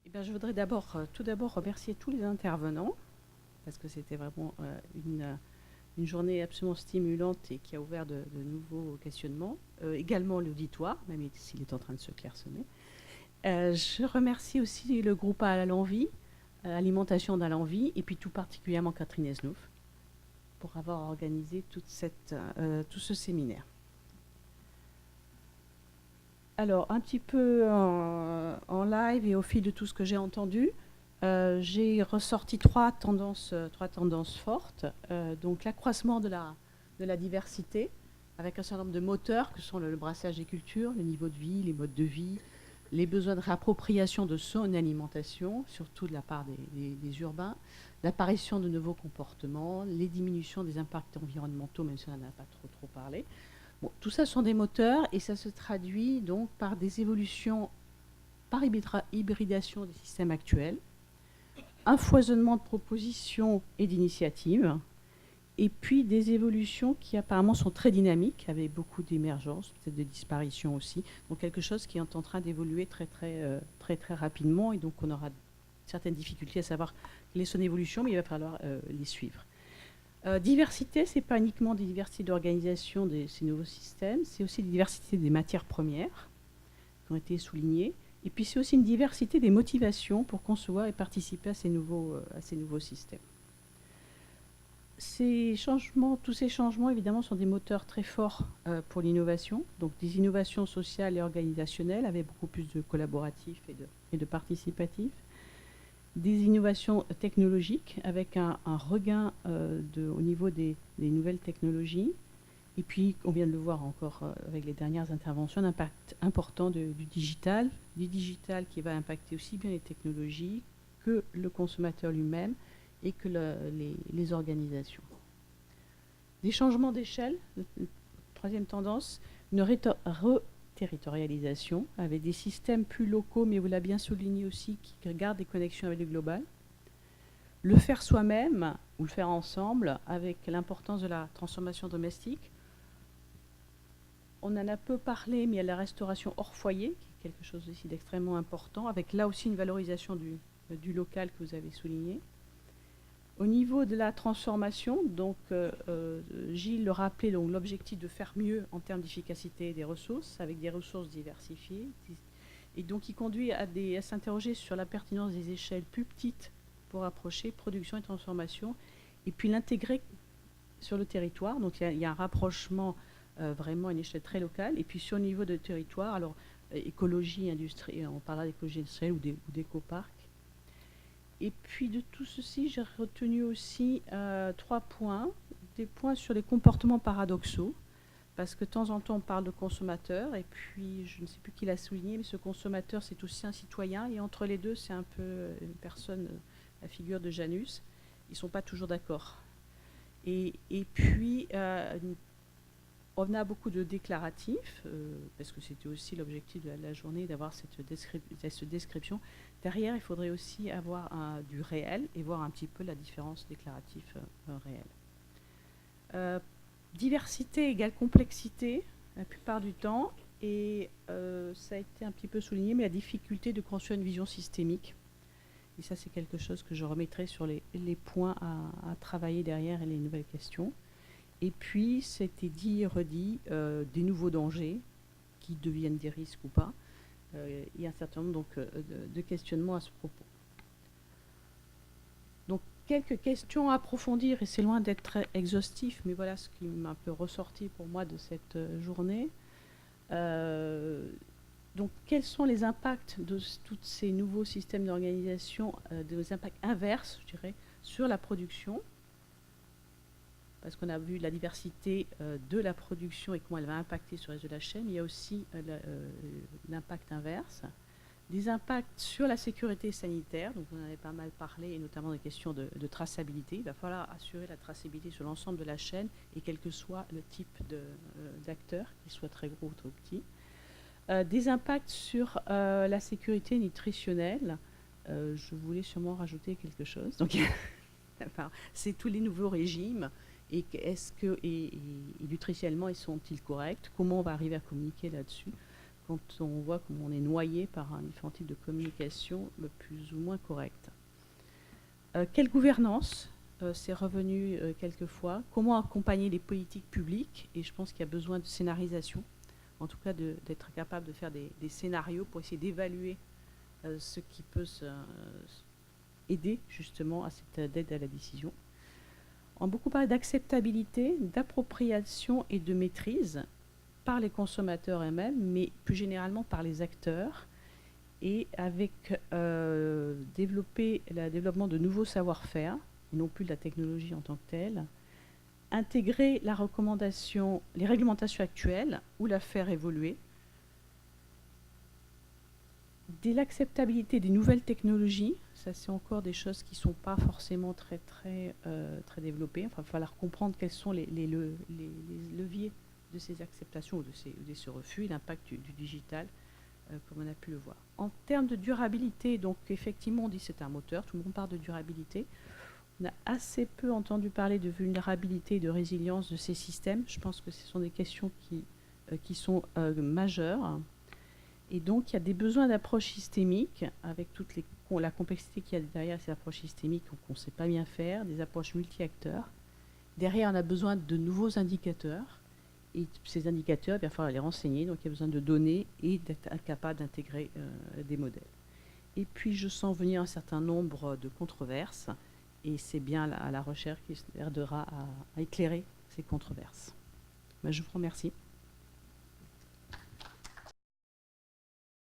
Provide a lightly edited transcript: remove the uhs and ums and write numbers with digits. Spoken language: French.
Eh bien, je voudrais tout d'abord remercier tous les intervenants, parce que c'était vraiment une journée absolument stimulante et qui a ouvert de nouveaux questionnements. Également l'auditoire, même s'il est en train de se clairsemer. Je remercie aussi le groupe à l'envie, Alimentation dans l'envie, et puis tout particulièrement Catherine Esnouf, pour avoir organisé tout ce séminaire. Alors, un petit peu en live et au fil de tout ce que j'ai entendu, j'ai ressorti trois tendances fortes. Donc, l'accroissement de la diversité, avec un certain nombre de moteurs que sont le brassage des cultures, le niveau de vie, les modes de vie, les besoins de réappropriation de son alimentation, surtout de la part des urbains, l'apparition de nouveaux comportements, les diminutions des impacts environnementaux, même si on n'en a pas trop parlé. Bon, tout ça sont des moteurs et ça se traduit donc par des évolutions par hybridation des systèmes actuels, un foisonnement de propositions et d'initiatives, et puis des évolutions qui apparemment sont très dynamiques, avec beaucoup d'émergence, peut-être de disparition aussi. Donc quelque chose qui est en train d'évoluer très rapidement, et donc on aura certaines difficultés à savoir quelle est son évolution, mais il va falloir les suivre. Diversité, ce n'est pas uniquement des diversités d'organisation de ces nouveaux systèmes, c'est aussi des diversités des matières premières qui ont été soulignées. Et puis c'est aussi une diversité des motivations pour concevoir et participer à ces nouveaux systèmes. Tous ces changements, évidemment, sont des moteurs très forts pour l'innovation. Donc des innovations sociales et organisationnelles avec beaucoup plus de collaboratifs et de participatifs. Des innovations technologiques avec un regain au niveau des nouvelles technologies. Et puis, on vient de le voir encore avec les dernières interventions, un impact important du digital qui va impacter aussi bien les technologies que le consommateur lui-même et que les organisations. Des changements d'échelle, troisième tendance, une reterritorialisation avec des systèmes plus locaux, mais vous l'avez bien souligné aussi, qui gardent des connexions avec le global. Le faire soi-même ou le faire ensemble avec l'importance de la transformation domestique. On en a peu parlé, mais il y a la restauration hors foyer, qui est quelque chose aussi d'extrêmement important, avec là aussi une valorisation du local que vous avez souligné. Au niveau de la transformation, donc Gilles le rappelait, donc l'objectif de faire mieux en termes d'efficacité des ressources, avec des ressources diversifiées, et donc il conduit à s'interroger sur la pertinence des échelles plus petites pour approcher production et transformation, et puis l'intégrer sur le territoire. Donc il y a un rapprochement vraiment à une échelle très locale, et puis sur le niveau de territoire, alors écologie, industrie, on parlera d'écologie industrielle ou d'éco-parcs. Et puis de tout ceci, j'ai retenu aussi 3 points. Des points sur les comportements paradoxaux, parce que de temps en temps, on parle de consommateur, et puis je ne sais plus qui l'a souligné, mais ce consommateur, c'est aussi un citoyen, et entre les deux, c'est un peu une personne, la figure de Janus. Ils ne sont pas toujours d'accord. Et puis, on a beaucoup de déclaratifs, parce que c'était aussi l'objectif de la journée, d'avoir cette description. Derrière, il faudrait aussi avoir du réel et voir un petit peu la différence déclaratif-réel. Diversité égale complexité, la plupart du temps, et ça a été un petit peu souligné, mais la difficulté de construire une vision systémique. Et ça, c'est quelque chose que je remettrai sur les points à travailler derrière et les nouvelles questions. Et puis, c'était dit et redit, des nouveaux dangers qui deviennent des risques ou pas. Il y a un certain nombre donc, de questionnements à ce propos. Donc, quelques questions à approfondir, et c'est loin d'être très exhaustif, mais voilà ce qui m'a un peu ressorti pour moi de cette journée. Donc, quels sont les impacts de tous ces nouveaux systèmes d'organisation, des impacts inverses, je dirais, sur la production? Parce qu'on a vu la diversité de la production et comment elle va impacter sur le reste de la chaîne. Il y a aussi l'impact inverse. Des impacts sur la sécurité sanitaire, donc on en avait pas mal parlé, et notamment des questions de traçabilité. Il va falloir assurer la traçabilité sur l'ensemble de la chaîne, et quel que soit le type d'acteur, qu'il soit très gros ou très petit. Des impacts sur la sécurité nutritionnelle. Je voulais sûrement rajouter quelque chose. Donc, enfin, c'est tous les nouveaux régimes. Et est-ce que, et nutritionnellement, ils sont-ils corrects? Comment on va arriver à communiquer là-dessus? quand on voit comment on est noyé par un différent type de communication plus ou moins correcte. Quelle gouvernance c'est revenu quelquefois. Comment accompagner les politiques publiques? Et je pense qu'il y a besoin de scénarisation, en tout cas d'être capable de faire des scénarios pour essayer d'évaluer ce qui peut aider justement à cette aide à la décision. On a beaucoup parlé d'acceptabilité, d'appropriation et de maîtrise par les consommateurs eux-mêmes, mais plus généralement par les acteurs, et avec le développement de nouveaux savoir-faire, et non plus de la technologie en tant que telle, intégrer les réglementations actuelles ou la faire évoluer, dès l'acceptabilité des nouvelles technologies, ça c'est encore des choses qui ne sont pas forcément très développées. Enfin, il va falloir comprendre quels sont les leviers de ces acceptations ou de ces refus et l'impact du digital, comme on a pu le voir. En termes de durabilité, donc effectivement on dit que c'est un moteur, tout le monde parle de durabilité. On a assez peu entendu parler de vulnérabilité et de résilience de ces systèmes. Je pense que ce sont des questions qui sont majeures. Et donc, il y a des besoins d'approche systémique, avec toute la complexité qu'il y a derrière ces approches systémiques qu'on ne sait pas bien faire, des approches multi-acteurs. Derrière, on a besoin de nouveaux indicateurs. Et ces indicateurs, il va falloir les renseigner. Donc, il y a besoin de données et d'être capable d'intégrer des modèles. Et puis, je sens venir un certain nombre de controverses. Et c'est bien la recherche qui aidera à éclairer ces controverses. Ben, je vous remercie.